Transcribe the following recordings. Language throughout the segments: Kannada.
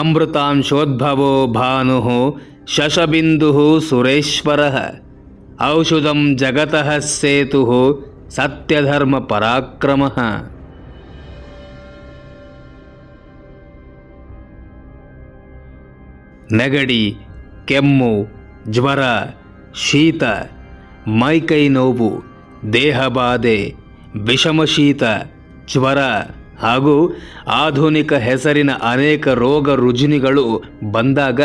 ಅಮೃತಾಂಶೋದ್ಭವೋ ಭಾನು ಶಶಬಿಂದು ಸುರೇಶ್ವರ ಔಷಧಂ ಜಗತಃ ಸೇತು ಸತ್ಯಧರ್ಮ ಪರಾಕ್ರಮ. ನೆಗಡಿ, ಕೆಮ್ಮು, ಜ್ವರ, ಶೀತ, ಮೈಕೈ ನೋವು, ದೇಹಬಾಧೆ, ವಿಷಮಶೀತ, ಜ್ವರ ಹಾಗೂ ಆಧುನಿಕ ಹೆಸರಿನ ಅನೇಕ ರೋಗ ರುಜಿನಗಳು ಬಂದಾಗ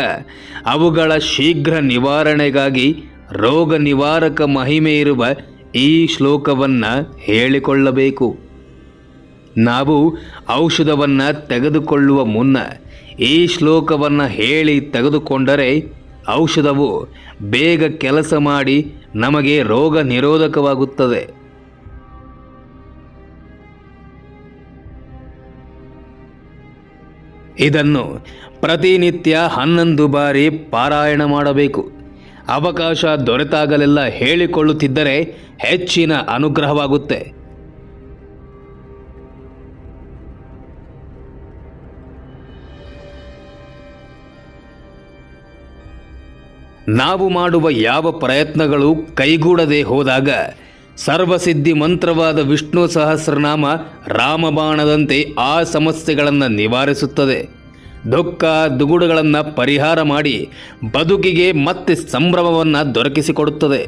ಅವುಗಳ ಶೀಘ್ರ ನಿವಾರಣೆಗಾಗಿ ರೋಗ ನಿವಾರಕ ಮಹಿಮೆ ಇರುವ ಈ ಶ್ಲೋಕವನ್ನು ಹೇಳಿಕೊಳ್ಳಬೇಕು. ನಾವು ಔಷಧವನ್ನು ತೆಗೆದುಕೊಳ್ಳುವ ಮುನ್ನ ಈ ಶ್ಲೋಕವನ್ನು ಹೇಳಿ ತೆಗೆದುಕೊಂಡರೆ ಔಷಧವು ಬೇಗ ಕೆಲಸ ಮಾಡಿ ನಮಗೆ ರೋಗ ನಿರೋಧಕವಾಗುತ್ತದೆ. ಇದನ್ನು ಪ್ರತಿನಿತ್ಯ 11 ಬಾರಿ ಪಾರಾಯಣ ಮಾಡಬೇಕು. ಅವಕಾಶ ದೊರೆತಾಗಲೆಲ್ಲ ಹೇಳಿಕೊಳ್ಳುತ್ತಿದ್ದರೆ ಹೆಚ್ಚಿನ ಅನುಗ್ರಹವಾಗುತ್ತೆ. ನಾವು ಮಾಡುವ ಯಾವ ಪ್ರಯತ್ನಗಳು ಕೈಗೂಡದೆ ಹೋದಾಗ ಸರ್ವಸಿದ್ಧಿ ಮಂತ್ರವಾದ ವಿಷ್ಣು ಸಹಸ್ರನಾಮ ರಾಮಬಾಣದಂತೆ ಆ ಸಮಸ್ಯೆಗಳನ್ನು ನಿವಾರಿಸುತ್ತದೆ. ದುಃಖ ದುಗುಡಗಳನ್ನು ಪರಿಹಾರ ಮಾಡಿ ಬದುಕಿಗೆ ಮತ್ತೆ ಸಂಭ್ರಮವನ್ನು ದೊರಕಿಸಿಕೊಡುತ್ತದೆ.